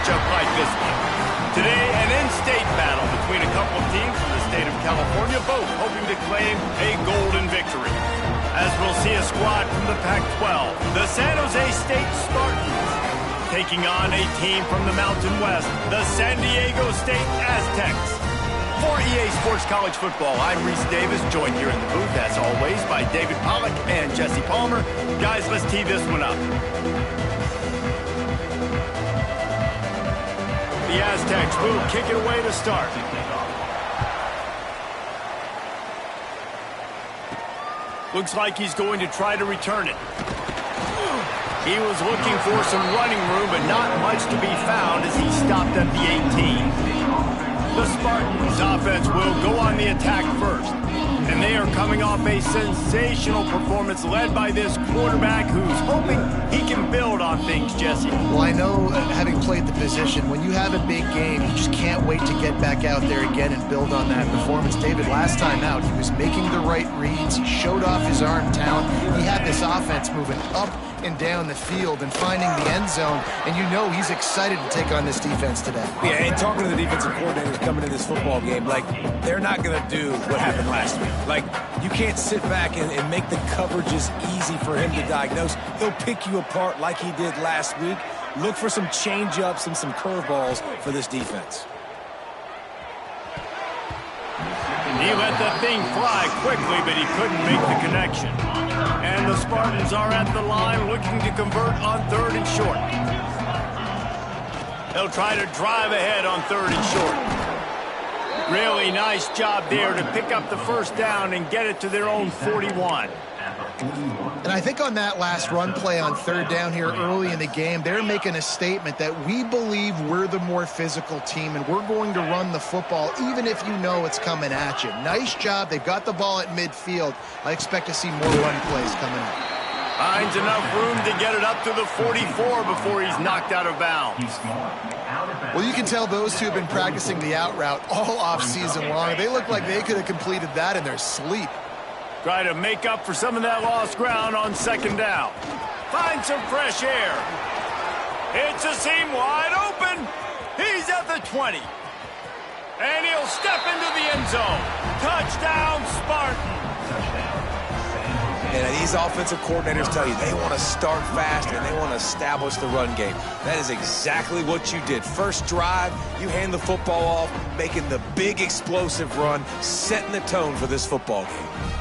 matchup like this one. Today, an in-state battle between a couple of teams from the state of California, both hoping to claim a golden victory. As we'll see a squad from the Pac-12, the San Jose State Spartans, taking on a team from the Mountain West, the San Diego State Aztecs. For EA Sports College Football, I'm Reese Davis, joined here in the booth, as always, by David Pollack and Jesse Palmer. Guys, let's tee this one up. The Aztecs will kick it away to start. Looks like he's going to try to return it. He was looking for some running room, but not much to be found as he stopped at the 18. The Spartans offense will go on the attack first. And they are coming off a sensational performance led by this quarterback who's hoping he can build on things, Jesse. Well, I know, having played the position, when you have a big game, you just can't wait to get back out there again and build on that performance. David, last time out, he was making the right reads. He showed off his arm talent. He had this offense moving up and down the field and finding the end zone, and you know he's excited to take on this defense today. Yeah, and talking to the defensive coordinators coming into this football game, like, they're not going to do what happened last week. Like, you can't sit back and make the coverages easy for him to diagnose. He'll pick you apart like he did last week. Look for some change-ups and some curveballs for this defense. He let the thing fly quickly, but he couldn't make the connection. And the Spartans are at the line looking to convert on 3rd and short. They'll try to drive ahead on 3rd and short. Really nice job there to pick up the first down and get it to their own 41. And I think on that last run play on 3rd down here early in the game, they're making a statement that we believe we're the more physical team and we're going to run the football even if you know it's coming at you. Nice job. They've got the ball at midfield. I expect to see more run plays coming up. Finds enough room to get it up to the 44 before he's knocked out of bounds. Well, you can tell those two have been practicing the out route all off-season long. They look like they could have completed that in their sleep. Try to make up for some of that lost ground on 2nd down. Find some fresh air. It's a seam wide open. He's at the 20. And he'll step into the end zone. Touchdown, Spartan. And these offensive coordinators tell you they want to start fast and they want to establish the run game. That is exactly what you did. First drive, you hand the football off, making the big explosive run, setting the tone for this football game.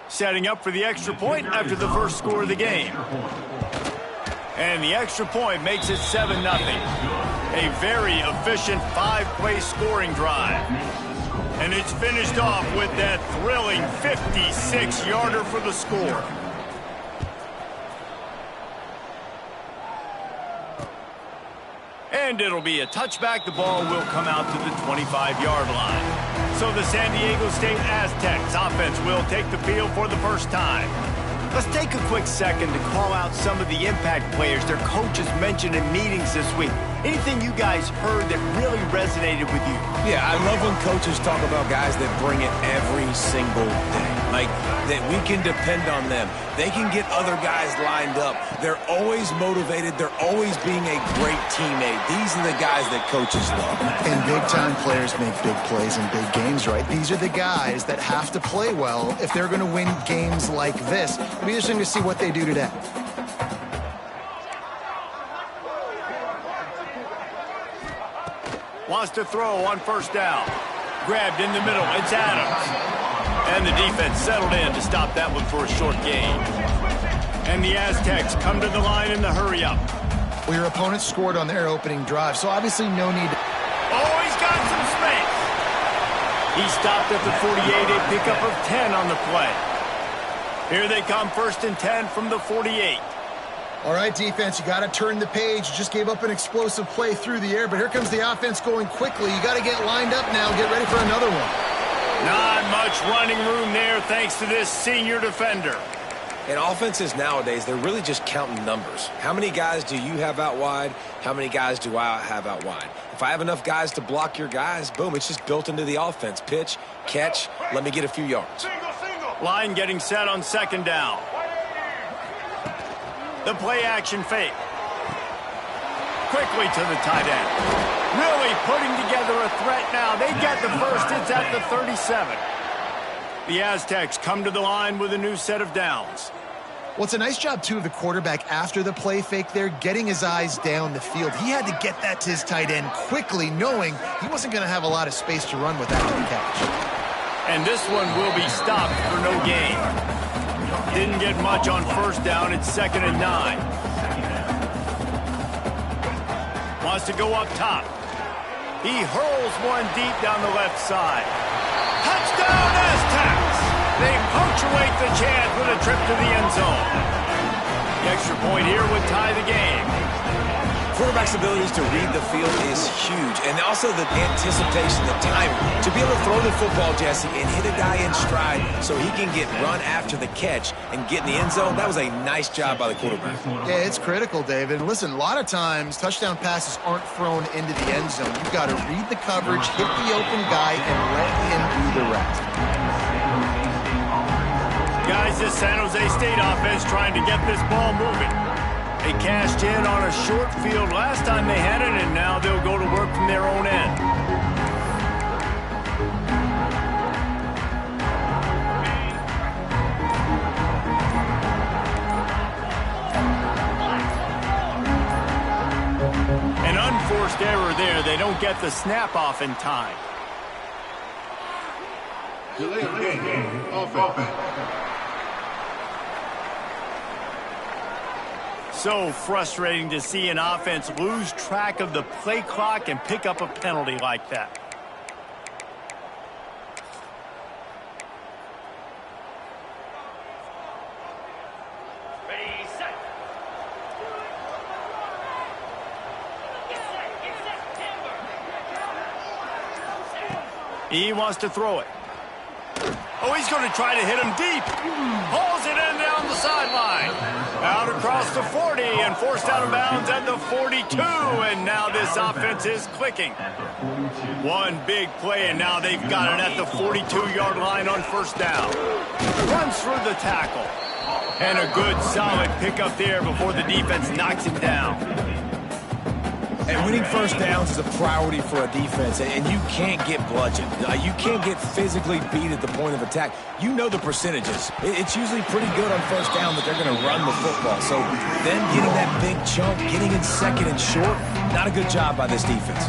Setting up for the extra point after the first score of the game. And the extra point makes it 7-0. A very efficient 5-play scoring drive. And it's finished off with that thrilling 56-yarder for the score. And it'll be a touchback. The ball will come out to the 25-yard line. So the San Diego State Aztecs offense will take the field for the first time. Let's take a quick second to call out some of the impact players their coaches mentioned in meetings this week. Anything you guys heard that really resonated with you? Yeah, I love when coaches talk about guys that bring it every single day. Like, that we can depend on them. They can get other guys lined up. They're always motivated. They're always being a great teammate. These are the guys that coaches love. And big-time players make big plays in big games, right? These are the guys that have to play well if they're going to win games like this. It'll be interesting to see what they do today. Wants to throw on 1st down. Grabbed in the middle. It's Adams. And the defense settled in to stop that one for a short gain. And the Aztecs come to the line in the hurry-up. Well, your opponent scored on their opening drive, so obviously no need. Oh, he's got some space. He stopped at the 48, a pickup of 10 on the play. Here they come, 1st and 10 from the 48. All right, defense, you got to turn the page. You just gave up an explosive play through the air, but here comes the offense going quickly. You got to get lined up now, get ready for another one. Not much running room there thanks to this senior defender. And offenses nowadays, they're really just counting numbers. How many guys do you have out wide? How many guys do I have out wide? If I have enough guys to block your guys, boom, it's just built into the offense. Pitch, catch, let me get a few yards. Line getting set on second down. The play action fake. Quickly to the tight end. Really putting together a threat now. They get the first. It's at the 37. The Aztecs come to the line with a new set of downs. Well, it's a nice job, too, of the quarterback after the play fake there, getting his eyes down the field. He had to get that to his tight end quickly, knowing he wasn't going to have a lot of space to run with after the catch. And this one will be stopped for no gain. Didn't get much on first down. It's 2nd and 9. Wants to go up top. He hurls one deep down the left side. Touchdown, Aztecs! They punctuate the chance with a trip to the end zone. The extra point here would tie the game. Quarterback's abilities to read the field is huge, and also the anticipation, the timing. To be able to throw the football, Jesse, and hit a guy in stride so he can get run after the catch and get in the end zone, that was a nice job by the quarterback. Yeah, it's critical, David. And listen, a lot of times, touchdown passes aren't thrown into the end zone. You've got to read the coverage, hit the open guy, and let him do the rest. Guys, this San Jose State offense trying to get this ball moving. They cashed in on a short field last time they had it, and now they'll go to work from their own end. An unforced error there. They don't get the snap off in time. Delay of game. Offense. So frustrating to see an offense lose track of the play clock and pick up a penalty like that. Ready, set. He wants to throw it. Oh, he's going to try to hit him deep. Hauls it in down the sideline. Out across the 40 and forced out of bounds at the 42. And now this offense is clicking. One big play, and now they've got it at the 42-yard line on first down. Runs through the tackle. And a good, solid pickup there before the defense knocks him down. And winning first downs is a priority for a defense, and you can't get bludgeoned. You can't get physically beat at the point of attack. You know the percentages. It's usually pretty good on first down that they're going to run the football. So them getting that big chunk, getting in second and short, not a good job by this defense.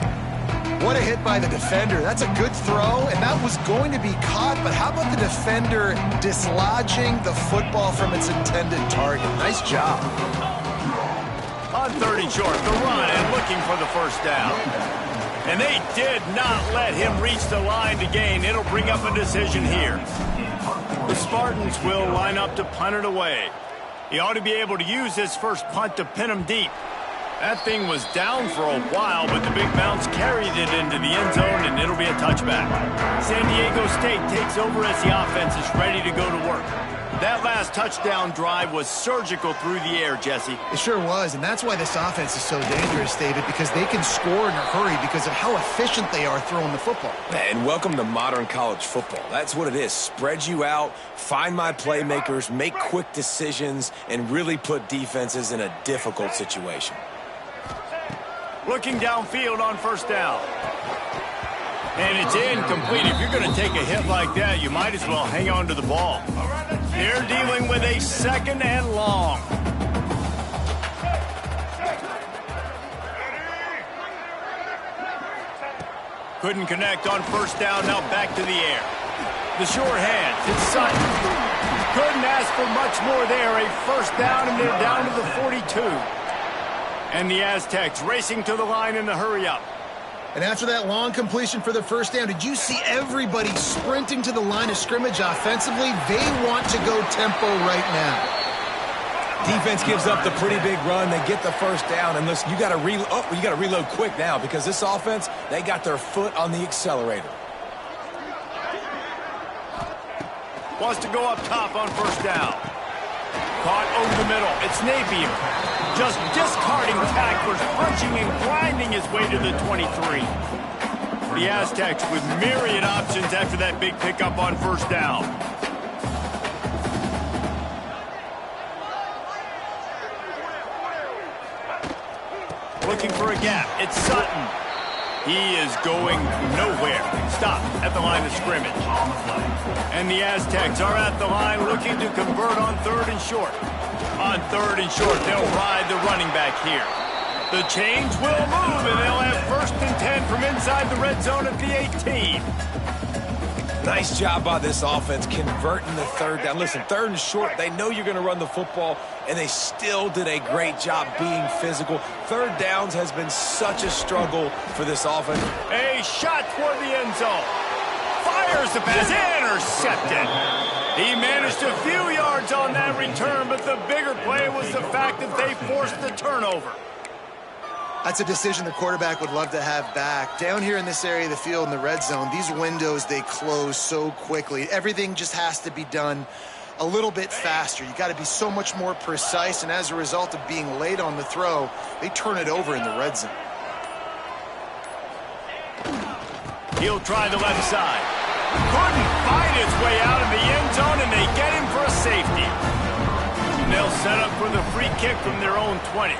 What a hit by the defender. That's a good throw, and that was going to be caught, but how about the defender dislodging the football from its intended target? Nice job. On 30 short, the run and looking for the first down. And they did not let him reach the line to gain. It'll bring up a decision here. The Spartans will line up to punt it away. He ought to be able to use his first punt to pin him deep. That thing was down for a while, but the big bounce carried it into the end zone, and it'll be a touchback. San Diego State takes over as the offense is ready to go to work. That last touchdown drive was surgical through the air, Jesse. It sure was, and that's why this offense is so dangerous, David, because they can score in a hurry because of how efficient they are throwing the football. And welcome to modern college football. That's what it is. Spread you out, find my playmakers, make quick decisions, and really put defenses in a difficult situation. Looking downfield on first down. And it's incomplete. If you're going to take a hit like that, you might as well hang on to the ball. They're dealing with a second and long. Couldn't connect on first down. Now back to the air. The short hand. It's Sutton. Couldn't ask for much more there. A first down, and they're down to the 42. And the Aztecs racing to the line in the hurry-up. And after that long completion for the first down, did you see everybody sprinting to the line of scrimmage offensively? They want to go tempo right now. Defense gives up the pretty big run. They get the first down, and listen, you got to reload quick now because this offense, they got their foot on the accelerator. Wants to go up top on first down. Caught over the middle. It's Napier. Just discarding tacklers, punching and grinding his way to the 23. The Aztecs with myriad options after that big pickup on first down. Looking for a gap. It's Sutton. He is going nowhere. Stop at the line of scrimmage. And the Aztecs are at the line looking to convert on third and short. On third and short, they'll ride the running back here. The chains will move, and they'll have first and 10 from inside the red zone at the 18. Nice job by this offense converting the third down. Listen, third and short, they know you're going to run the football, and they still did a great job being physical. Third downs has been such a struggle for this offense. A shot toward the end zone. Fires the pass, intercepted. He managed a few yards on that return, but the bigger play was the fact that they forced the turnover. That's a decision the quarterback would love to have back. Down here in this area of the field in the red zone, these windows, they close so quickly. Everything just has to be done a little bit faster. You got to be so much more precise, and as a result of being late on the throw, they turn it over in the red zone. He'll try the left side. Couldn't find its way out of the end zone, and they get him for a safety. And they'll set up for the free kick from their own 20.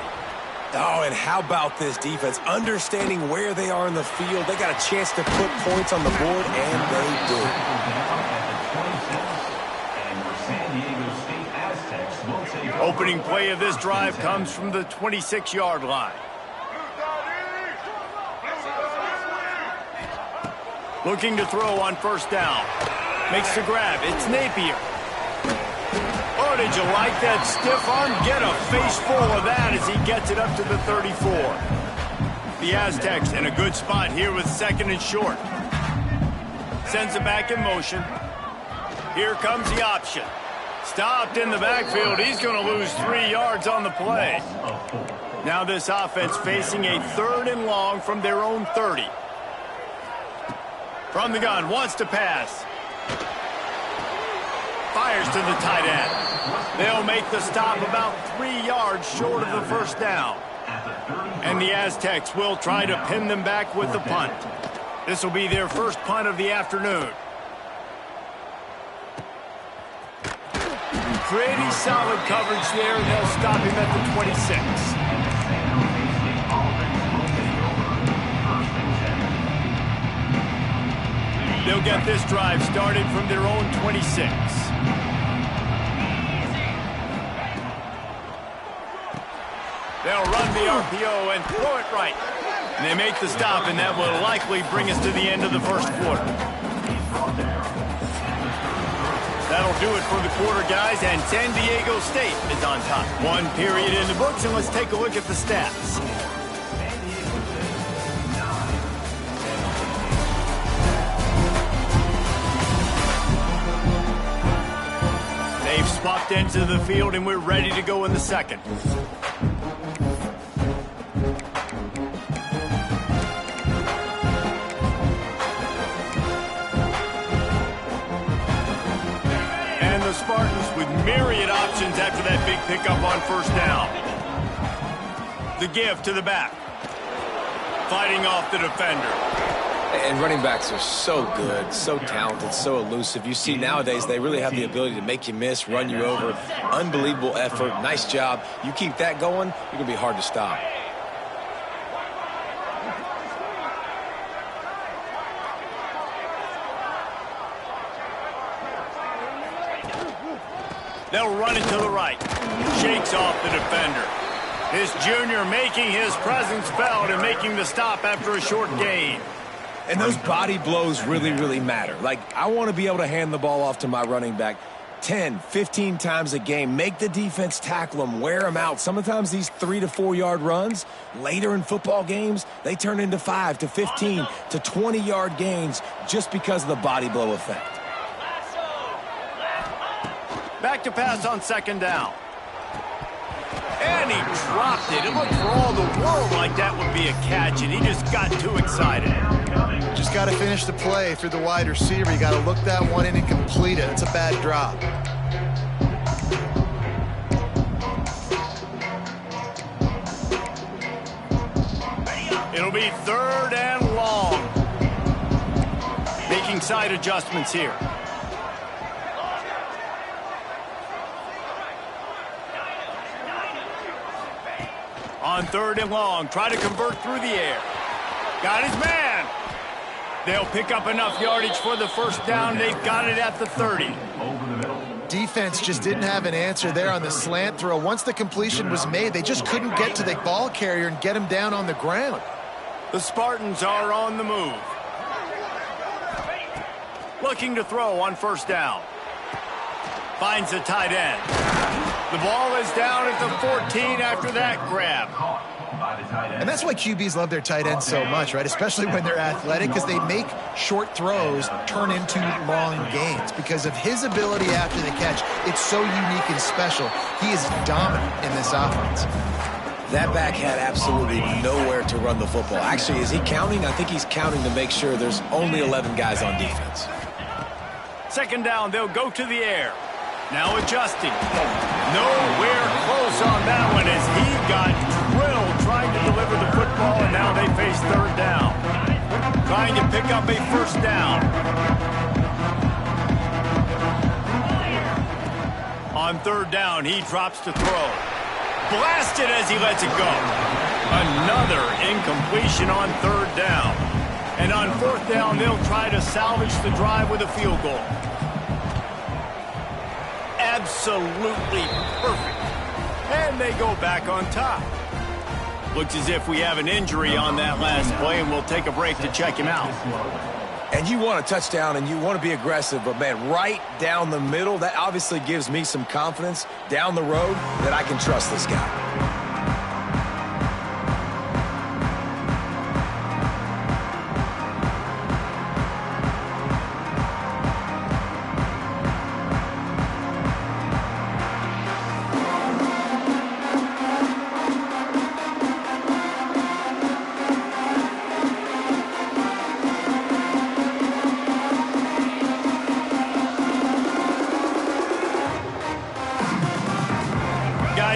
Oh, and how about this defense? Understanding where they are in the field. They got a chance to put points on the board, and they do. Opening play of this drive comes from the 26-yard line. Looking to throw on first down. Makes the grab. It's Napier. Oh, did you like that stiff arm? Get a face full of that as he gets it up to the 34. The Aztecs in a good spot here with second and short. Sends it back in motion. Here comes the option. Stopped in the backfield. He's going to lose 3 yards on the play. Now this offense facing a third and long from their own 30. From the gun, wants to pass. Fires to the tight end. They'll make the stop about 3 yards short of the first down. And the Aztecs will try to pin them back with the punt. This will be their first punt of the afternoon. Pretty solid coverage there, and they'll stop him at the 26. They'll get this drive started from their own 26. They'll run the RPO and throw it right. And they make the stop, and that will likely bring us to the end of the first quarter. That'll do it for the quarter, guys, and San Diego State is on top. 1 period in the books, and let's take a look at the stats. They've swapped into the field, and we're ready to go in the second. And the Spartans with myriad options after that big pickup on first down. The give to the back. Fighting off the defender. And running backs are so good, so talented, so elusive. You see nowadays they really have the ability to make you miss, run you over. Unbelievable effort. Nice job. You keep that going, you're going to be hard to stop. They'll run it to the right. Shakes off the defender. This junior making his presence felt and making the stop after a short gain. And those body blows really, really matter. Like, I want to be able to hand the ball off to my running back 10, 15 times a game. Make the defense tackle them, wear them out. Sometimes these 3 to 4 yard runs, later in football games, they turn into 5 to 15 to 20 yard gains just because of the body blow effect. Back to pass on second down. And he dropped it. It looked for all the world like that would be a catch, and he just got too excited. Just got to finish the play through the wide receiver. You got to look that one in and complete complete it. It's a bad drop. It'll be 3rd and long. Making side adjustments here. On 3rd and long, try to convert through the air. Got his man. They'll pick up enough yardage for the first down. They've got it at the 30. Defense just didn't have an answer there on the slant throw. Once the completion was made, they just couldn't get to the ball carrier and get him down on the ground. The Spartans are on the move. Looking to throw on 1st down. Finds the tight end. The ball is down at the 14 after that grab. And that's why QBs love their tight ends so much, right? Especially when they're athletic, because they make short throws turn into long gains. Because of his ability after the catch, it's so unique and special. He is dominant in this offense. That back had absolutely nowhere to run the football. Actually, is he counting? I think he's counting to make sure there's only 11 guys on defense. 2nd down, they'll go to the air. Now adjusting. Nowhere close on that one as he got drilled trying to deliver the football, and now they face 3rd down. Trying to pick up a 1st down. On 3rd down, he drops to throw. Blasted as he lets it go. Another incompletion on 3rd down. And on 4th down, they'll try to salvage the drive with a field goal. Absolutely perfect. And they go back on top. Looks as if we have an injury on that last play, and we'll take a break to check him out. And you want a touchdown, and you want to be aggressive, but, man, right down the middle, that obviously gives me some confidence down the road that I can trust this guy.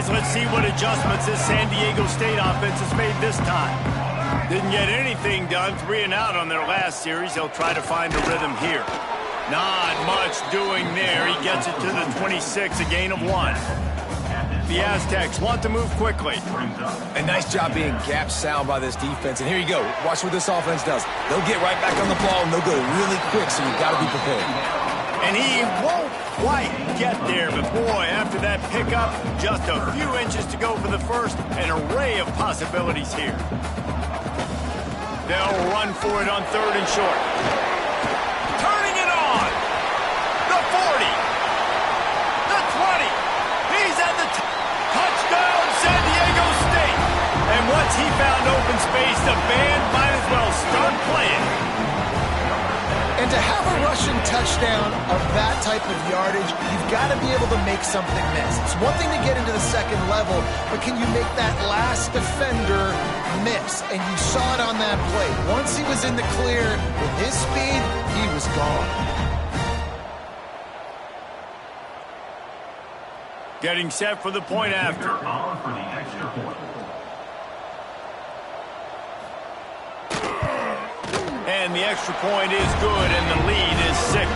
Let's see what adjustments this San Diego State offense has made this time. Didn't get anything done, 3 and out on their last series. They'll try to find a rhythm here. Not much doing there. He gets it to the 26, a gain of 1. The Aztecs want to move quickly. A nice job being gap sound by this defense. And here you go. Watch what this offense does. They'll get right back on the ball, and they'll go really quick, so you've got to be prepared. And he won't quite get there, but boy, after that pickup, just a few inches to go for the first. An array of possibilities here. They'll run for it on 3rd and short. Turning it on. The 40. The 20. He's at the touchdown, San Diego State. And once he found open space, the band might as well start playing. And to have a rushing touchdown of that type of yardage, you've got to be able to make something miss. It's one thing to get into the 2nd level, but can you make that last defender miss? And you saw it on that play. Once he was in the clear, with his speed, he was gone. Getting set for the point after. And the extra point is good, and the lead is 6.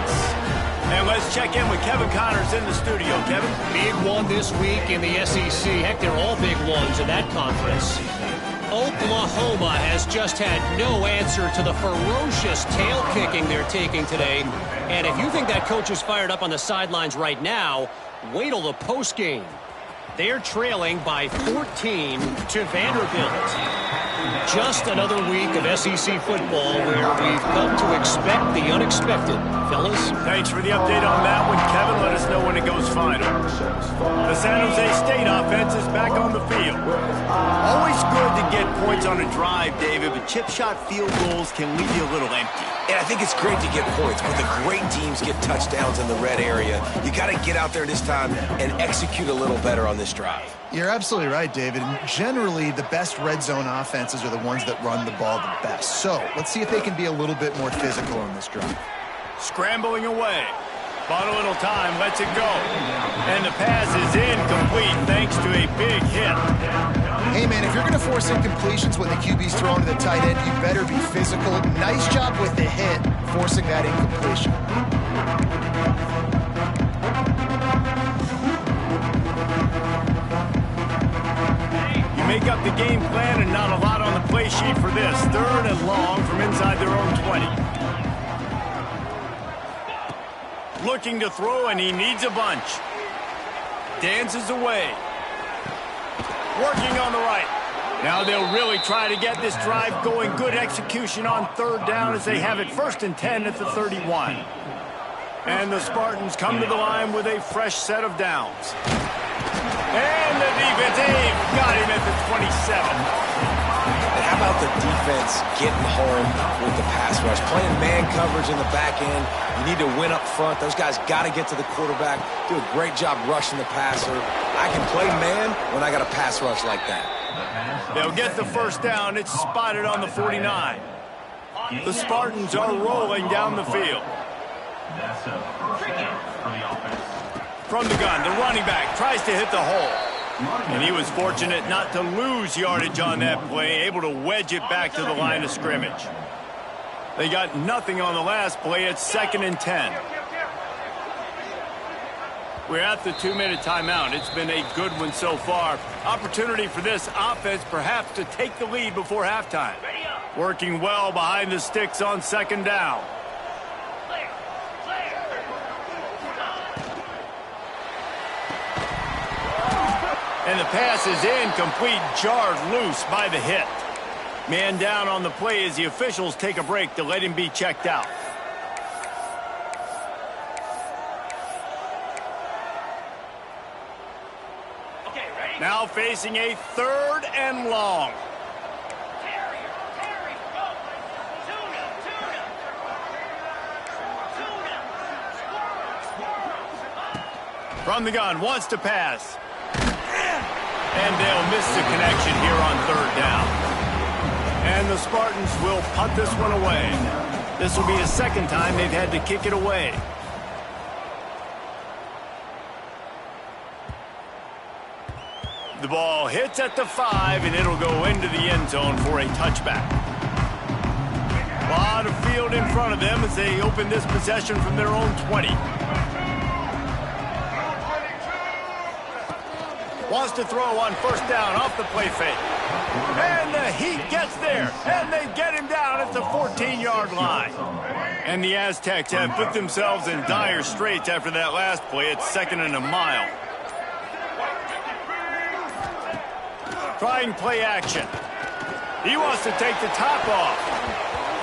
And let's check in with Kevin Connors in the studio. Kevin? Big one this week in the SEC. Heck, they're all big ones in that conference. Oklahoma has just had no answer to the ferocious tail kicking they're taking today. And if you think that coach is fired up on the sidelines right now, wait till the postgame. They're trailing by 14 to Vanderbilt. Just another week of SEC football where we've come to expect the unexpected. Fellas? Thanks for the update on that one, Kevin. Let us know when it goes final. The San Jose State offense is back on the field. Always good to get points on a drive, David, but chip shot field goals can leave you a little empty. And I think it's great to get points, but the great teams get touchdowns in the red area. You got to get out there this time and execute a little better on this drive. You're absolutely right, David. Generally, the best red zone offenses are the ones that run the ball the best. So let's see if they can be a little bit more physical on this drive. Scrambling away. Bought a little time, lets it go. And the pass is incomplete thanks to a big hit. Hey, man, if you're going to force incompletions when the QB's throwing to the tight end, you better be physical. Nice job with the hit, forcing that incompletion. You make up the game plan and not a lot on the play sheet for this. 3rd and long from inside their own 20. Looking to throw, and he needs a bunch. Dances away. Working on the right. Now they'll really try to get this drive going. Good execution on 3rd down as they have it 1st and 10 at the 31. And the Spartans come to the line with a fresh set of downs. And the defense, they've got him at the 27. And how about the defense getting home with the pass rush? Playing man coverage in the back end. You need to win up front. Those guys got to get to the quarterback. Do a great job rushing the passer. I can play man when I got a pass rush like that. They'll get the 1st down. It's spotted on the 49. The Spartans are rolling down the field. From the gun, the running back tries to hit the hole. And he was fortunate not to lose yardage on that play, able to wedge it back to the line of scrimmage. They got nothing on the last play. It's 2nd and 10. We're at the 2-minute timeout. It's been a good one so far. Opportunity for this offense perhaps to take the lead before halftime. Working well behind the sticks on 2nd down. And the pass is incomplete, jarred loose by the hit. Man down on the play as the officials take a break to let him be checked out. Now facing a 3rd and long. From the gun, wants to pass. And they'll miss the connection here on 3rd down. And the Spartans will punt this one away. This will be the 2nd time they've had to kick it away. The ball hits at the 5, and it'll go into the end zone for a touchback. A lot of field in front of them as they open this possession from their own 20. Wants to throw on 1st down off the play fake. And the Heat gets there, and they get him down at the 14-yard line. And the Aztecs have put themselves in dire straits after that last play. It's 2nd and a mile. Trying play action. He wants to take the top off.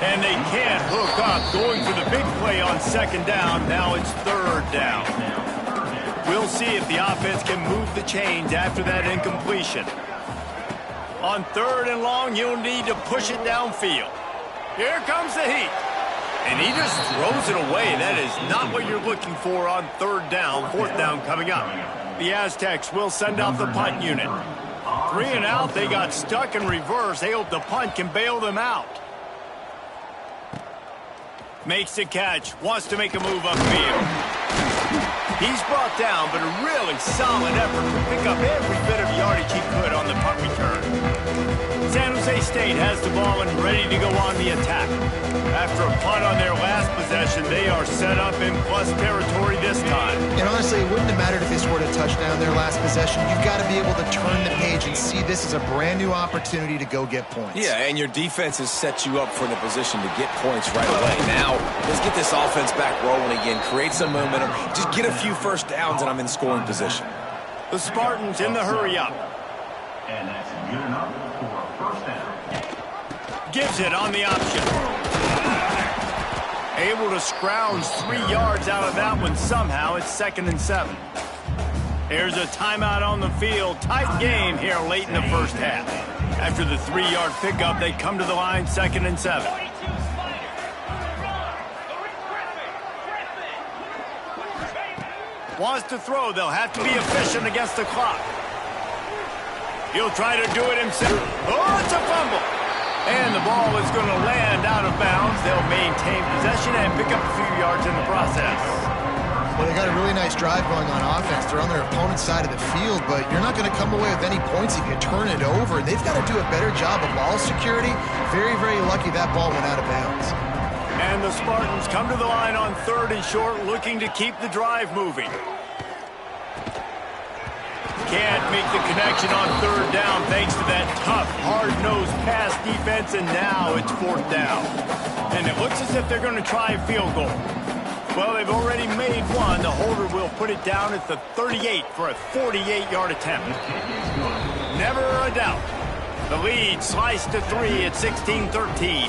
And they can't hook up. Going for the big play on 2nd down. Now it's 3rd down. We'll see if the offense can move the chains after that incompletion. On 3rd and long, you'll need to push it downfield. Here comes the Heat. And he just throws it away. That is not what you're looking for on 3rd down. 4th down coming up. The Aztecs will send out the punt unit. 3 and out, they got stuck in reverse. They hope the punt can bail them out. Makes the catch, wants to make a move upfield. He's brought down, but a really solid effort to pick up every bit of yardage he could on the punt return. San Jose State has the ball and ready to go on the attack. After a punt on their last possession, they are set up in plus territory this time. And honestly, it wouldn't have mattered if they scored a touchdown their last possession. You've got to be able to turn the page and see this as a brand new opportunity to go get points. Yeah, and your defense has set you up for the position to get points right away. Now, let's get this offense back rolling again, create some momentum, just get a few 1st downs, and I'm in scoring position. The Spartans in the hurry-up. And that's good enough for a 1st down. Gives it on the option. Able to scrounge 3 yards out of that one somehow. It's 2nd and 7. Here's a timeout on the field. Tight game here late in the 1st half. After the 3-yard pickup, they come to the line 2nd and 7. Wants to throw. They'll have to be efficient against the clock. He'll try to do it himself. Oh, it's a fumble. And the ball is going to land out of bounds. They'll maintain possession and pick up a few yards in the process. nice drive going on offense. They're on their opponent's side of the field, but you're not going to come away with any points if you turn it over. They've got to do a better job of ball security. Very, very lucky that ball went out of bounds. And the Spartans come to the line on 3rd and short, looking to keep the drive moving. Can't make the connection on 3rd down thanks to that tough, hard-nosed pass defense, and now it's 4th down. And it looks as if they're going to try a field goal. Well, they've already made one. The holder will put it down at the 38 for a 48-yard attempt. Never a doubt. The lead sliced to 3 at 16-13.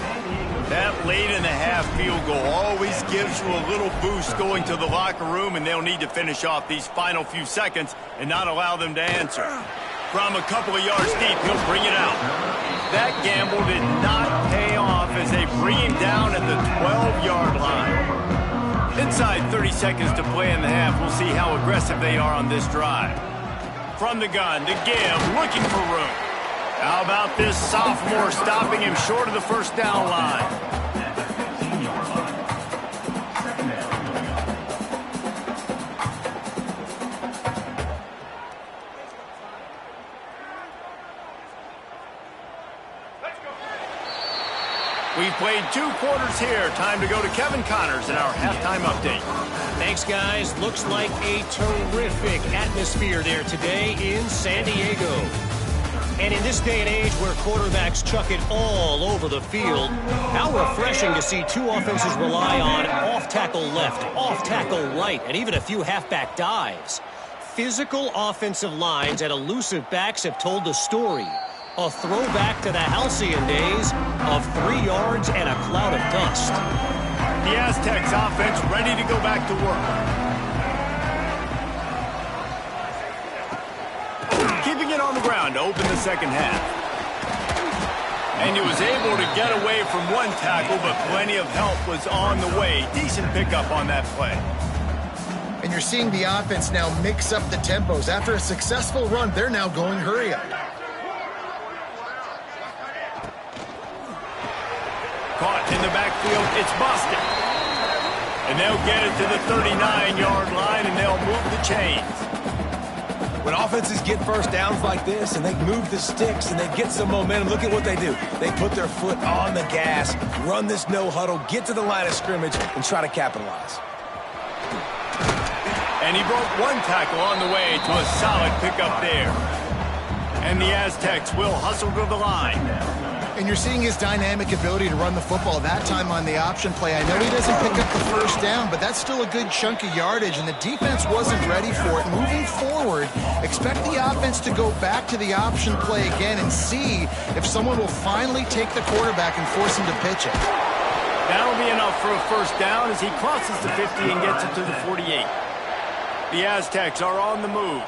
That late-in-the-half field goal always gives you a little boost going to the locker room, and they'll need to finish off these final few seconds and not allow them to answer. From a couple of yards deep, he'll bring it out. That gamble did not pay off as they bring him down at the 12-yard line. Inside 30 seconds to play in the half, we'll see how aggressive they are on this drive. From the gun to give, looking for room. How about this sophomore stopping him short of the 1st down line? We've played 2 quarters here. Time to go to Kevin Connors in our halftime update. Thanks, guys. Looks like a terrific atmosphere there today in San Diego. And in this day and age where quarterbacks chuck it all over the field, how refreshing to see 2 offenses rely on off-tackle left, off-tackle right, and even a few halfback dives. Physical offensive lines and elusive backs have told the story. A throwback to the halcyon days of 3 yards and a cloud of dust. The Aztecs offense ready to go back to work. Keeping it on the ground to open the second half. And he was able to get away from one tackle, but plenty of help was on the way. Decent pickup on that play. And you're seeing the offense now mix up the tempos. After a successful run, they're now going hurry up. Caught in the backfield, it's Boston. And they'll get it to the 39-yard line, and they'll move the chains. When offenses get 1st downs like this and they move the sticks and they get some momentum, look at what they do. They put their foot on the gas, run this no huddle, get to the line of scrimmage, and try to capitalize. And he broke 1 tackle on the way to a solid pickup there. And the Aztecs will hustle to the line. And you're seeing his dynamic ability to run the football, that time on the option play. I know he doesn't pick up the 1st down, but that's still a good chunk of yardage, and the defense wasn't ready for it. Moving forward, expect the offense to go back to the option play again and see if someone will finally take the quarterback and force him to pitch it. That'll be enough for a 1st down as he crosses the 50 and gets it to the 48. The Aztecs are on the move.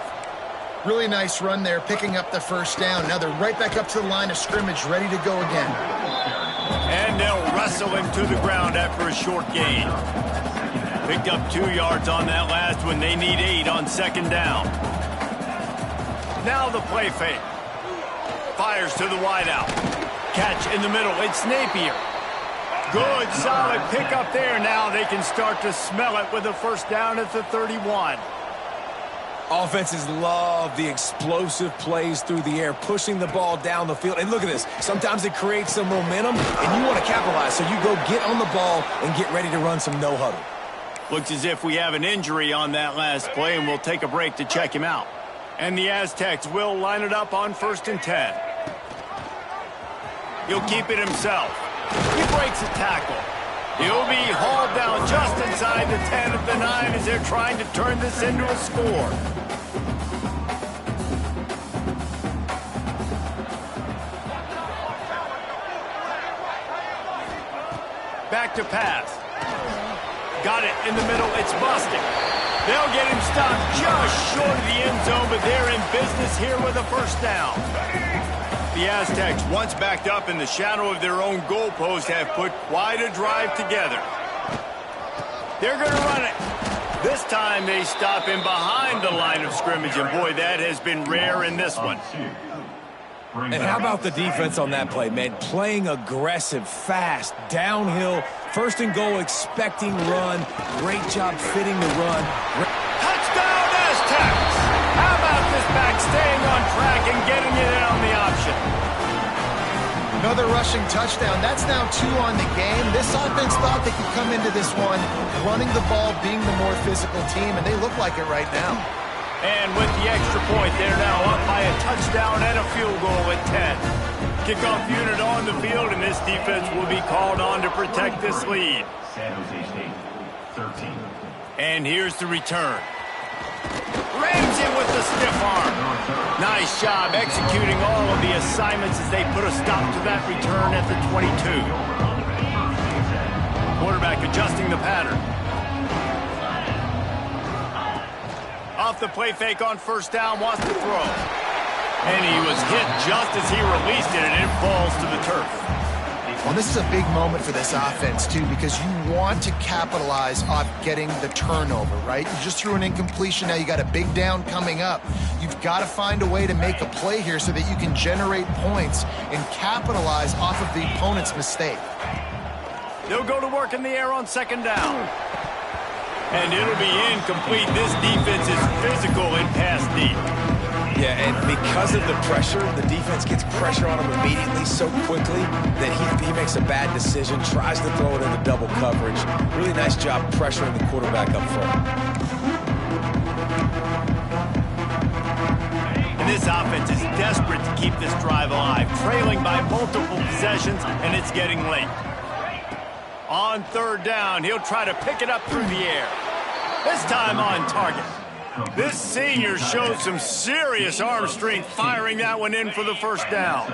Really nice run there, picking up the 1st down. Now they're right back up to the line of scrimmage, ready to go again. And they'll wrestle him to the ground after a short gain. Picked up 2 yards on that last one. They need 8 on 2nd down. Now the play fake. Fires to the wideout. Catch in the middle. It's Napier. Good, solid pickup there. Now they can start to smell it with a 1st down at the 31. Offenses love the explosive plays through the air, pushing the ball down the field. And look at this. Sometimes it creates some momentum, and you want to capitalize. So you go get on the ball and get ready to run some no huddle. Looks as if we have an injury on that last play, and we'll take a break to check him out. And the Aztecs will line it up on 1st and 10. He'll keep it himself. He breaks a tackle. He'll be hauled down just inside the 10 at the 9 as they're trying to turn this into a score. Back to pass. Got it in the middle. It's Bostic. They'll get him stopped just short of the end zone, but they're in business here with a 1st down. The Aztecs, once backed up in the shadow of their own goalpost, have put quite a drive together. They're going to run it. This time they stop him behind the line of scrimmage, and boy, that has been rare in this one. And how about the defense on that play, man? Playing aggressive, fast, downhill, 1st and goal, expecting run. Great job fitting the run. Touchdown! How about this back staying on track and getting it in on the option? Another rushing touchdown. That's now 2 on the game. This offense thought they could come into this one running the ball, being the more physical team, and they look like it right now. And with the extra point, they're now up by a touchdown and a field goal at 10. Kickoff unit on the field, and this defense will be called on to protect this lead. San Jose State, 13. And here's the return. Rams in with the stiff arm. Nice job executing all of the assignments as they put a stop to that return at the 22. Quarterback adjusting the pattern. Off the play fake on first down, wants to throw. And he was hit just as he released it, and it falls to the turf. Well, this is a big moment for this offense, too, because you want to capitalize off getting the turnover, right? You just threw an incompletion. Now you got a big down coming up. You've got to find a way to make a play here so that you can generate points and capitalize off of the opponent's mistake. They'll go to work in the air on second down. And it'll be incomplete. This defense is physical in pass deep. Yeah, and because of the pressure, the defense gets pressure on him immediately so quickly that he makes a bad decision, tries to throw it into double coverage. Really nice job pressuring the quarterback up front. And this offense is desperate to keep this drive alive, trailing by multiple possessions, and it's getting late. On third down, he'll try to pick it up through the air. This time on target. This senior showed some serious arm strength firing that one in for the first down.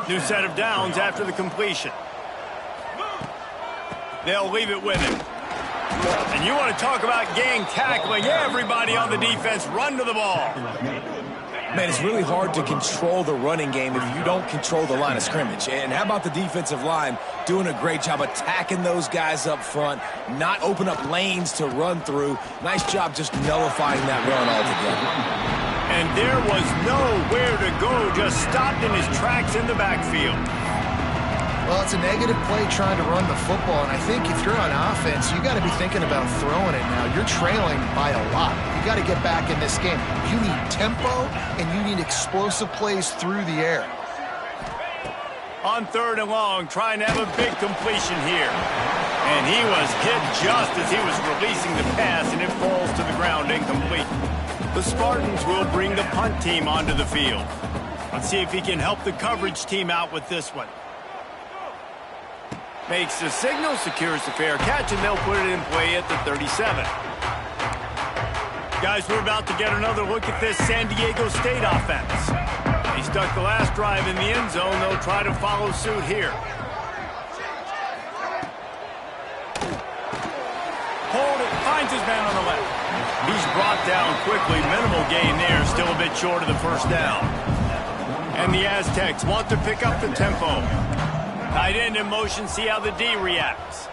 New set of downs after the completion. They'll leave it with him. And you want to talk about gang tackling. Everybody on the defense run to the ball. Man, it's really hard to control the running game if you don't control the line of scrimmage. And how about the defensive line doing a great job attacking those guys up front, not open up lanes to run through. Nice job just nullifying that run altogether. And there was nowhere to go, just stopped in his tracks in the backfield. Well, it's a negative play trying to run the football, and I think if you're on offense, you got to be thinking about throwing it now. You're trailing by a lot. You got to get back in this game. You need tempo, and you need explosive plays through the air. On third and long, trying to have a big completion here. And he was hit just as he was releasing the pass, and it falls to the ground incomplete. The Spartans will bring the punt team onto the field. Let's see if he can help the coverage team out with this one. Makes the signal, secures the fair catch, and they'll put it in play at the 37. Guys, we're about to get another look at this San Diego State offense. He stuck the last drive in the end zone. They'll try to follow suit here. Hold it, finds his man on the left. He's brought down quickly. Minimal gain there, still a bit short of the first down. And the Aztecs want to pick up the tempo. Tight end in motion, see how the D reacts.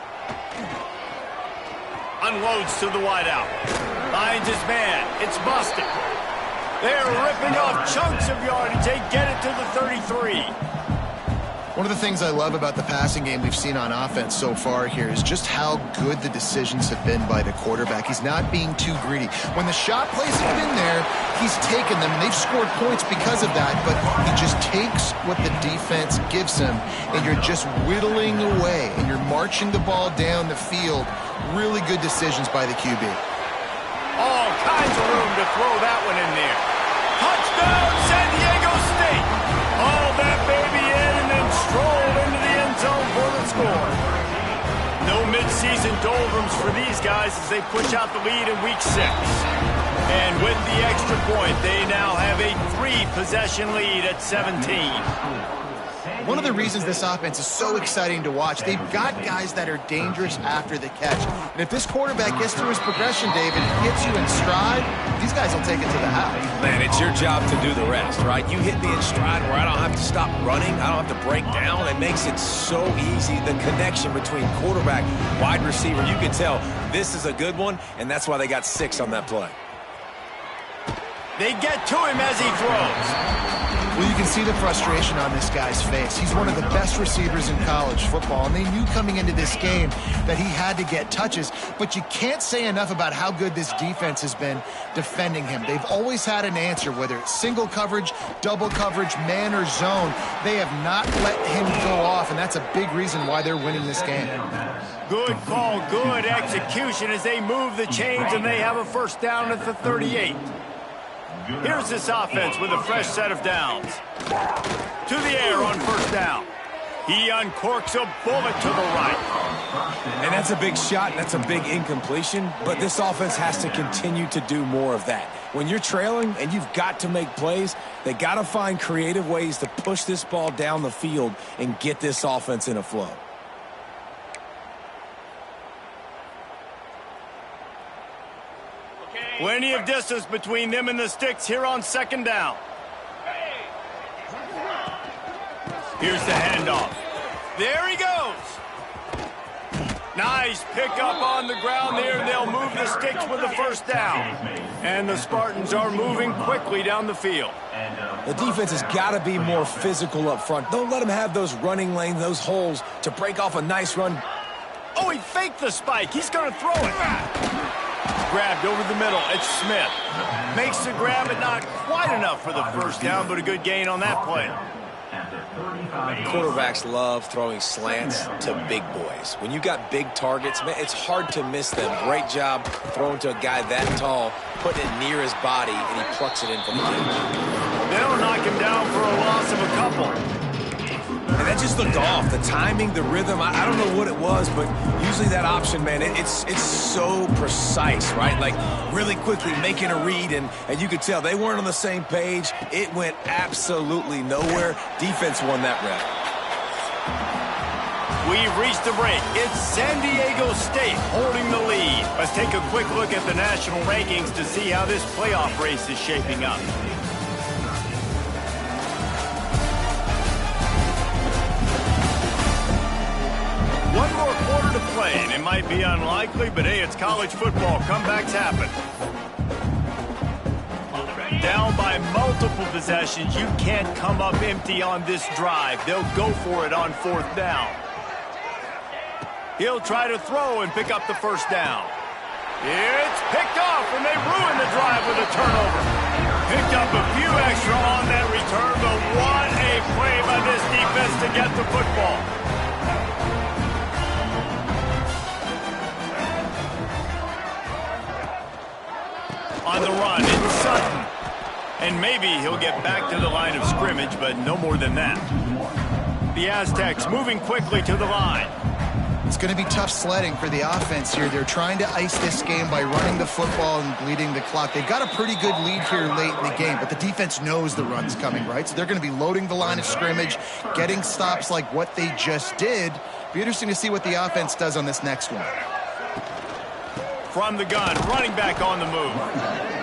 Unloads to the wideout. Finds his man. It's busted. They're ripping off chunks of yardage. They get it to the 33. One of the things I love about the passing game we've seen on offense so far here is just how good the decisions have been by the quarterback. He's not being too greedy. When the shot plays have been there, he's taken them, and they've scored points because of that, but he just takes what the defense gives him, and you're just whittling away, and you're marching the ball down the field. Really good decisions by the QB. All kinds of room to throw that one in there. Touchdown, San Diego State. All that baby in and then strolled into the end zone for the score. No midseason doldrums for these guys as they push out the lead in week 6. And with the extra point, they now have a 3-possession lead at 17. One of the reasons this offense is so exciting to watch, they've got guys that are dangerous after the catch. And if this quarterback gets through his progression, David, hits you in stride, these guys will take it to the house. Man, it's your job to do the rest, right? You hit me in stride where I don't have to stop running. I don't have to break down. It makes it so easy. The connection between quarterback, wide receiver, you can tell this is a good one, and that's why they got 6 on that play. They get to him as he throws. Well, you can see the frustration on this guy's face. He's one of the best receivers in college football, and they knew coming into this game that he had to get touches, but you can't say enough about how good this defense has been defending him. They've always had an answer, whether it's single coverage, double coverage, man or zone. They have not let him go off, and that's a big reason why they're winning this game. Good call, good execution as they move the chains, and they have a first down at the 38. Here's this offense with a fresh set of downs. To the air on first down. He uncorks a bullet to the right. And that's a big shot, and that's a big incompletion, but this offense has to continue to do more of that. When you're trailing and you've got to make plays, they got to find creative ways to push this ball down the field and get this offense in a flow. Plenty of distance between them and the sticks here on second down. Here's the handoff. There he goes. Nice pickup on the ground there, and they'll move the sticks with the first down. And the Spartans are moving quickly down the field. The defense has got to be more physical up front. Don't let them have those running lanes, those holes to break off a nice run. Oh, he faked the spike. He's going to throw it. Grabbed over the middle. It's Smith. Makes the grab, but not quite enough for the first down, but a good gain on that play. Quarterbacks love throwing slants to big boys. When you got big targets, man, it's hard to miss them. Great job throwing to a guy that tall, putting it near his body, and he plucks it in for the catch. They'll knock him down for a loss of a couple. And that just looked off. The timing, the rhythm, I don't know what it was, but usually that option, man, it's so precise, right? Like really quickly making a read, and you could tell they weren't on the same page. It went absolutely nowhere. Defense won that rep. We've reached the break. It's San Diego State holding the lead. Let's take a quick look at the national rankings to see how this playoff race is shaping up. One more quarter to play, and it might be unlikely, but hey, it's college football. Comebacks happen. Down by multiple possessions, you can't come up empty on this drive. They'll go for it on fourth down. He'll try to throw and pick up the first down. It's picked off, and they ruin the drive with a turnover. Picked up a few extra on that return, but what a play by this defense to get the football. On the run, it's Sutton. And maybe he'll get back to the line of scrimmage, but no more than that. The Aztecs moving quickly to the line. It's going to be tough sledding for the offense here. They're trying to ice this game by running the football and bleeding the clock. They've got a pretty good lead here late in the game, but the defense knows the run's coming, right? So they're going to be loading the line of scrimmage, getting stops like what they just did. Be interesting to see what the offense does on this next one. From the gun, running back on the move.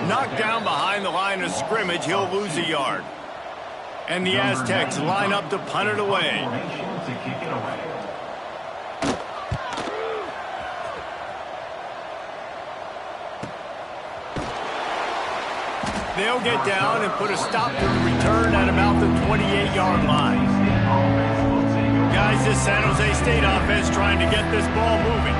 Knocked down behind the line of scrimmage, he'll lose a yard. And the Aztecs line up to punt it away. They'll get down and put a stop to the return at about the 28-yard line. Guys, this San Jose State offense trying to get this ball moving.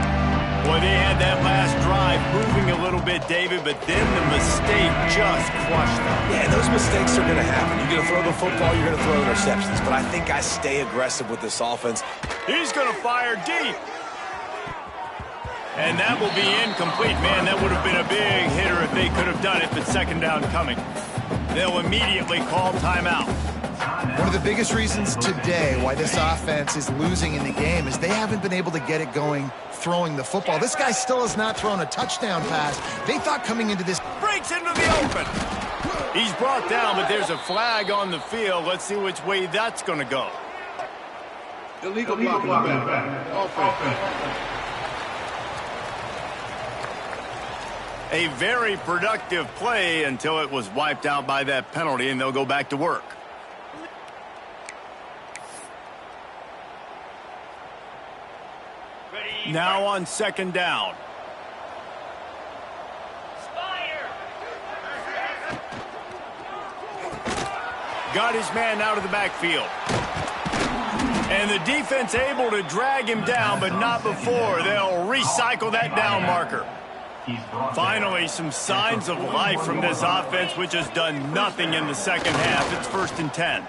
Boy, they had that last drive moving a little bit, David, but then the mistake just crushed them. Yeah, those mistakes are going to happen. You're going to throw the football, you're going to throw interceptions, but I think I stay aggressive with this offense. He's going to fire deep. And that will be incomplete. Man, that would have been a big hitter if they could have done it, but second down coming. They'll immediately call timeout. One of the biggest reasons today why this offense is losing in the game is they haven't been able to get it going throwing the football. This guy still has not thrown a touchdown pass. They thought coming into this... Breaks into the open. He's brought down, but there's a flag on the field. Let's see which way that's going to go. Illegal blocking back. Offense. A very productive play until it was wiped out by that penalty, and they'll go back to work. Now on second down. got his man out of the backfield. And the defense able to drag him down, but not before. They'll recycle that down marker. Finally, some signs of life from this offense, which has done nothing in the second half. It's 1st and 10.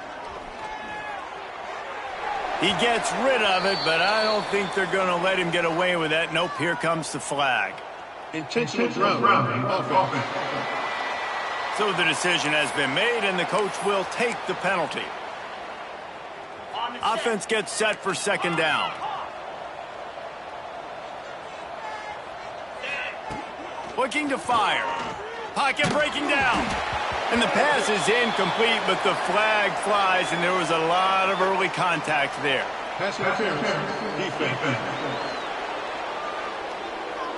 He gets rid of it, but I don't think they're going to let him get away with that. Nope, here comes the flag. Intentional grounding. Offense. So the decision has been made, and the coach will take the penalty. Offense gets set for 2nd down. Looking to fire. Pocket breaking down. And the pass is incomplete, but the flag flies, and there was a lot of early contact there. Pass interference. Defense.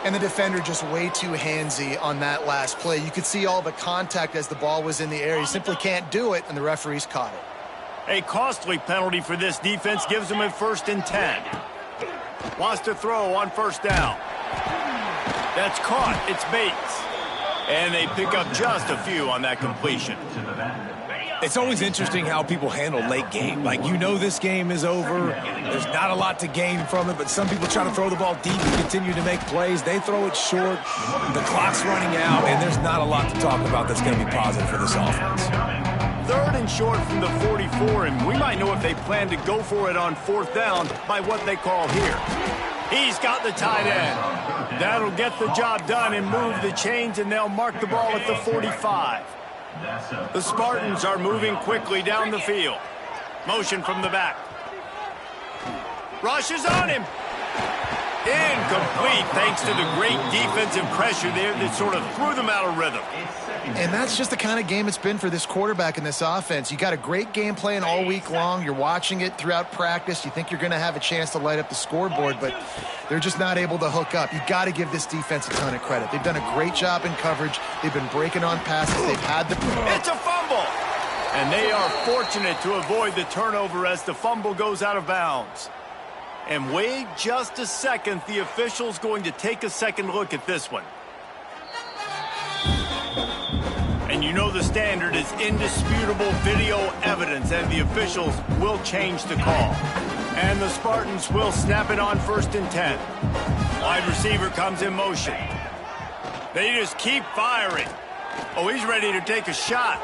And the defender just way too handsy on that last play. You could see all the contact as the ball was in the air. He simply can't do it, and the referees caught it. A costly penalty for this defense gives them a 1st and 10. Wants to throw on 1st down. That's caught. It's Bates. And they pick up just a few on that completion. It's always interesting how people handle late game. Like, you know this game is over. There's not a lot to gain from it, but some people try to throw the ball deep and continue to make plays. They throw it short. The clock's running out, and there's not a lot to talk about that's going to be positive for this offense. 3rd and short from the 44, and we might know if they plan to go for it on 4th down by what they call here. He's got the tight end. That'll get the job done and move the chains, and they'll mark the ball at the 45. The Spartans are moving quickly down the field. Motion from the back. Rushes on him. Incomplete, thanks to the great defensive pressure there that sort of threw them out of rhythm. And that's just the kind of game it's been for this quarterback in this offense. You got a great game plan all week long. You're watching it throughout practice. You think you're going to have a chance to light up the scoreboard, but they're just not able to hook up. You got to give this defense a ton of credit. They've done a great job in coverage. They've been breaking on passes. They've had the... It's a fumble! And they are fortunate to avoid the turnover as the fumble goes out of bounds. And wait just a second. The official's going to take a second look at this one. And you know the standard is indisputable video evidence, and the officials will change the call. And the Spartans will snap it on 1st and 10. Wide receiver comes in motion. They just keep firing. Oh, he's ready to take a shot.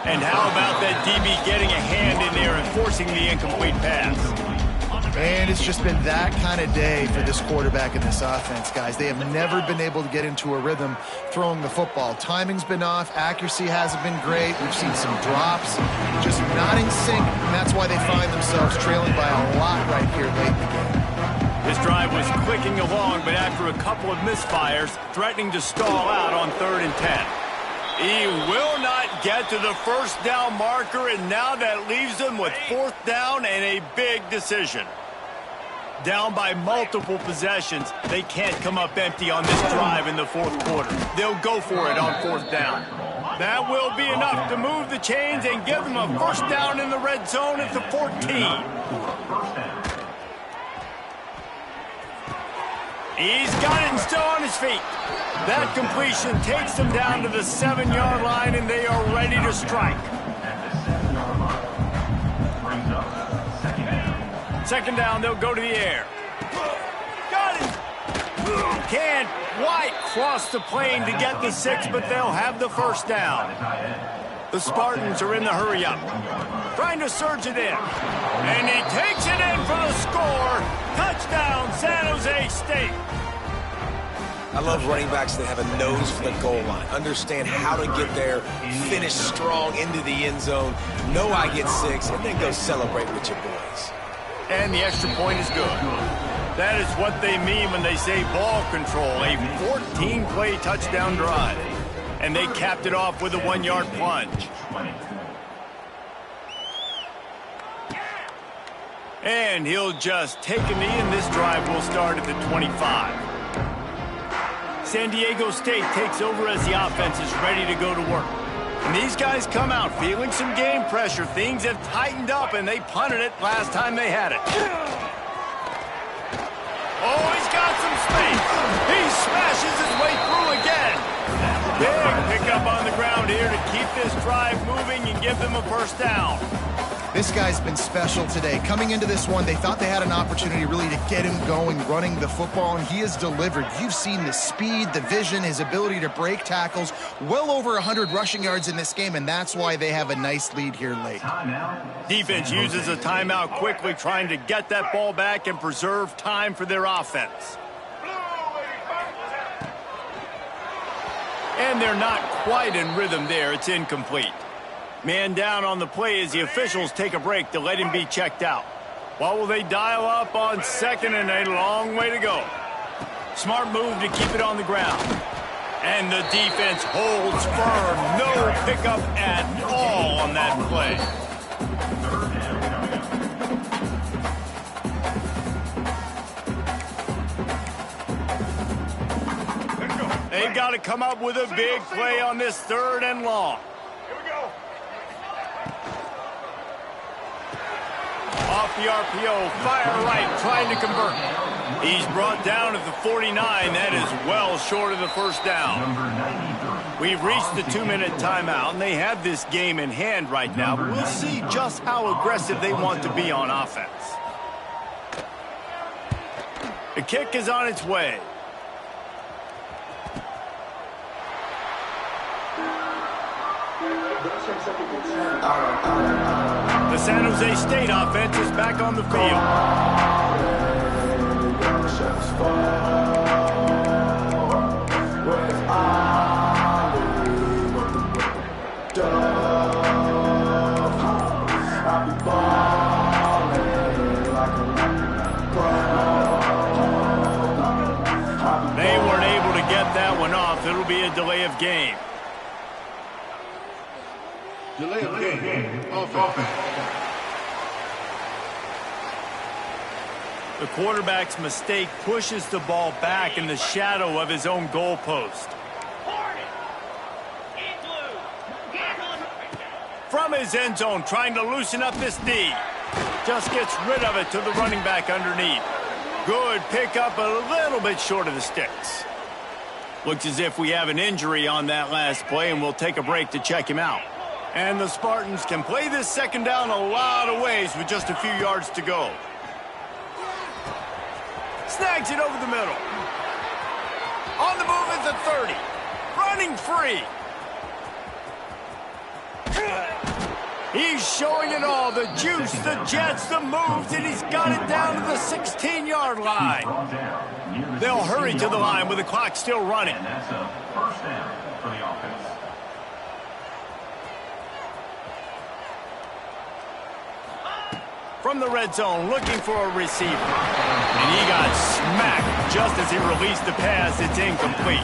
And how about that DB getting a hand in there and forcing the incomplete pass? And it's just been that kind of day for this quarterback in this offense, guys. They have never been able to get into a rhythm throwing the football. Timing's been off. Accuracy hasn't been great. We've seen some drops, just not in sync, and that's why they find themselves trailing by a lot right here late in the game. This drive was clicking along, but after a couple of misfires, threatening to stall out on 3rd and 10. He will not get to the 1st down marker, and now that leaves them with 4th down and a big decision. Down by multiple possessions, they can't come up empty on this drive in the 4th quarter. They'll go for it on 4th down. That will be enough to move the chains and give them a 1st down in the red zone at the 14. He's got it and still on his feet. That completion takes them down to the 7-yard line, and they are ready to strike. 2nd down, they'll go to the air. Got it! Can't quite cross the plane to get the 6, but they'll have the 1st down. The Spartans are in the hurry-up, trying to surge it in. And he takes it in for the score. Touchdown, San Jose State. I love running backs that have a nose for the goal line, understand how to get there, finish strong into the end zone, know I get 6, and then go celebrate with your boys. And the extra point is good. That is what they mean when they say ball control, a 14-play touchdown drive. And they capped it off with a 1-yard plunge. And he'll just take a knee, and this drive will start at the 25. San Diego State takes over as the offense is ready to go to work. And these guys come out feeling some game pressure. Things have tightened up, and they punted it last time they had it. Oh, he's got some space. He smashes his way through again. Big pickup on the ground here to keep this drive moving and give them a first down. This guy's been special today. Coming into this one, they thought they had an opportunity really to get him going, running the football, and he has delivered. You've seen the speed, the vision, his ability to break tackles. Well over 100 rushing yards in this game, and that's why they have a nice lead here late. Defense uses a timeout quickly, trying to get that ball back and preserve time for their offense. And they're not quite in rhythm there. It's incomplete. Man down on the play as the officials take a break to let him be checked out. What will they dial up on second and a long way to go? Smart move to keep it on the ground. And the defense holds firm. No pickup at all on that play. They've got to come up with a big play on this 3rd and long. Off the RPO, fire right, trying to convert. He's brought down at the 49. That is well short of the first down. We've reached the 2-minute timeout, and they have this game in hand right now. But we'll see just how aggressive they want to be on offense. The kick is on its way. The San Jose State offense is back on the field. They weren't able to get that one off. It'll be a delay of game. Delay of game. Offense. The quarterback's mistake pushes the ball back in the shadow of his own goalpost. From his end zone, trying to loosen up this D. Just gets rid of it to the running back underneath. Good pickup, a little bit short of the sticks. Looks as if we have an injury on that last play, and we'll take a break to check him out. And the Spartans can play this second down a lot of ways with just a few yards to go. Snags it over the middle. On the move is the 30. Running free. He's showing it all. The juice, the jets, the moves, and he's got it down to the 16-yard line. They'll hurry to the line with the clock still running. And that's a first down for the offense. From the red zone, looking for a receiver. And he got smacked just as he released the pass. It's incomplete.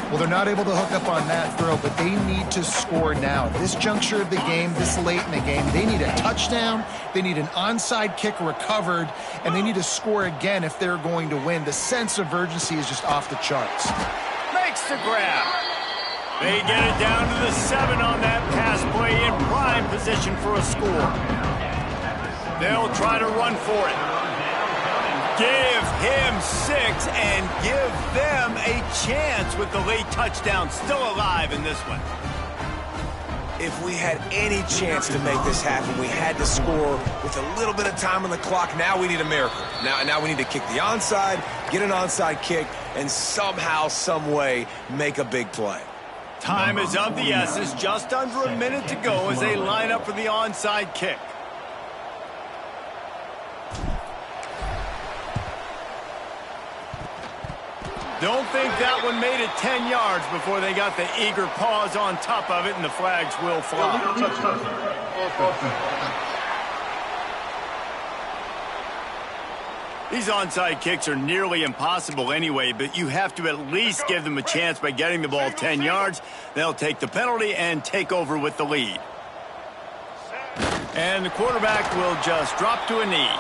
Well, they're not able to hook up on that throw, but they need to score now. This juncture of the game, this late in the game, they need a touchdown, they need an onside kick recovered, and they need to score again if they're going to win. The sense of urgency is just off the charts. Makes the grab. They get it down to the 7 on that pass play in prime position for a score. They'll try to run for it. Give him 6 and give them a chance with the late touchdown still alive in this one. If we had any chance to make this happen, we had to score with a little bit of time on the clock. Now we need a miracle. Now we need to kick the onside, get an onside kick, and somehow, some way, make a big play. Time is of the essence. Just under a minute to go as they line up for the onside kick. Don't think that one made it 10 yards before they got the eager paws on top of it, and the flags will fly. These onside kicks are nearly impossible anyway, but you have to at least give them a chance by getting the ball 10 yards. They'll take the penalty and take over with the lead. And the quarterback will just drop to a knee.